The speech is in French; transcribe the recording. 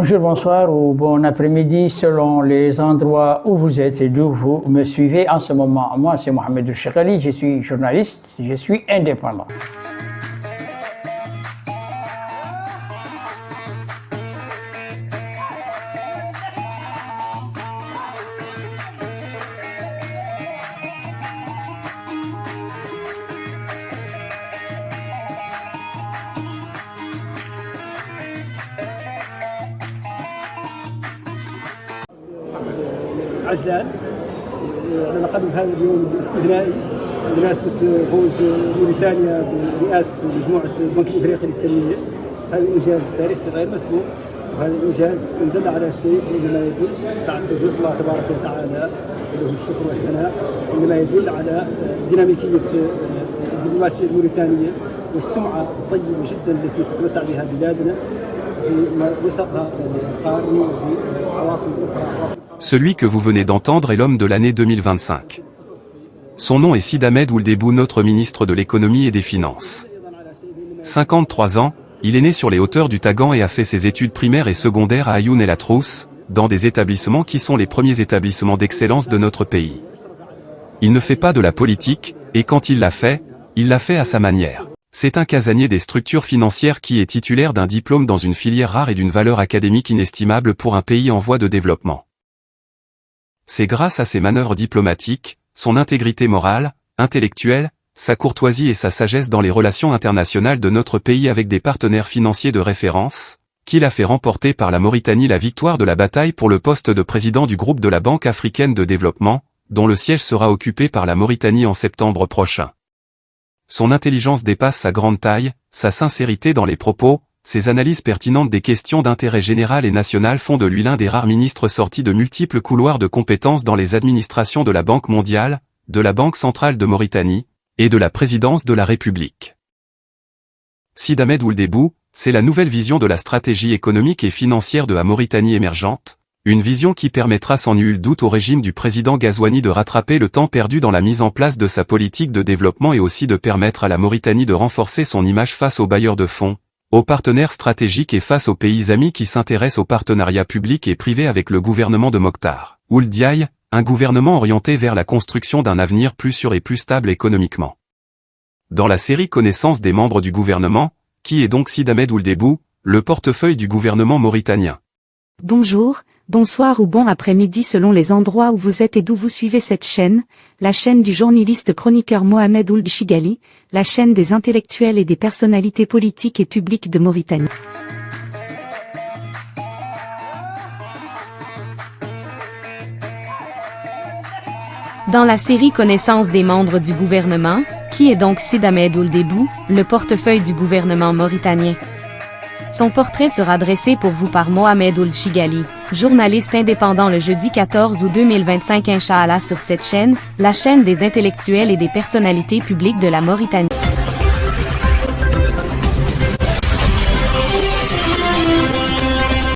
Bonjour, bonsoir ou bon après-midi selon les endroits où vous êtes et d'où vous me suivez en ce moment. Moi, c'est Mohamed Chekali, je suis journaliste, je suis indépendant. عجلان على قدم هذا اليوم الاستثنائي بمناسبة فوز موريتانيا برئاسة مجموعة البنك الإفريقي للتنمية. هذا إنجاز تاريخي غير مسبوق، وهذا الإنجاز إن دل على شيء إنما يدل بعد توفيق الله تبارك وتعالى له الشكر والثناء، إنما يدل على ديناميكية الدبلوماسية الموريتانية والسمعة الطيبة جدا التي تتمتع بها بلادنا في وسطها القاري وفي عواصم أخرى. Celui que vous venez d'entendre est l'homme de l'année 2025. Son nom est Sid Ahmed Ould Debout, notre ministre de l'économie et des finances. 53 ans, il est né sur les hauteurs du Tagan et a fait ses études primaires et secondaires à Ayoun El Atrous, dans des établissements qui sont les premiers établissements d'excellence de notre pays. Il ne fait pas de la politique, et quand il l'a fait à sa manière. C'est un casanier des structures financières qui est titulaire d'un diplôme dans une filière rare et d'une valeur académique inestimable pour un pays en voie de développement. C'est grâce à ses manœuvres diplomatiques, son intégrité morale, intellectuelle, sa courtoisie et sa sagesse dans les relations internationales de notre pays avec des partenaires financiers de référence, qu'il a fait remporter par la Mauritanie la victoire de la bataille pour le poste de président du groupe de la Banque africaine de développement, dont le siège sera occupé par la Mauritanie en septembre prochain. Son intelligence dépasse sa grande taille, sa sincérité dans les propos, ses analyses pertinentes des questions d'intérêt général et national font de lui l'un des rares ministres sortis de multiples couloirs de compétences dans les administrations de la Banque mondiale, de la Banque centrale de Mauritanie, et de la présidence de la République. Sid Ahmed Ould Debout, c'est la nouvelle vision de la stratégie économique et financière de la Mauritanie émergente, une vision qui permettra sans nul doute au régime du président Ghazouani de rattraper le temps perdu dans la mise en place de sa politique de développement et aussi de permettre à la Mauritanie de renforcer son image face aux bailleurs de fonds, aux partenaires stratégiques et face aux pays amis qui s'intéressent au partenariat public et privé avec le gouvernement de Mokhtar Ould Diaye, un gouvernement orienté vers la construction d'un avenir plus sûr et plus stable économiquement. Dans la série Connaissance des membres du gouvernement, qui est donc Sid Ahmed Ould Debout, le portefeuille du gouvernement mauritanien? Bonjour, bonsoir ou bon après-midi selon les endroits où vous êtes et d'où vous suivez cette chaîne, la chaîne du journaliste chroniqueur Mohamed Ould Chigali, la chaîne des intellectuels et des personnalités politiques et publiques de Mauritanie. Dans la série Connaissance des membres du gouvernement, qui est donc Sid Ahmed Ould Debout, le portefeuille du gouvernement mauritanien? Son portrait sera dressé pour vous par Mohamed Ould Chigali, journaliste indépendant le jeudi 14 août 2025 Inch'Allah sur cette chaîne, la chaîne des intellectuels et des personnalités publiques de la Mauritanie.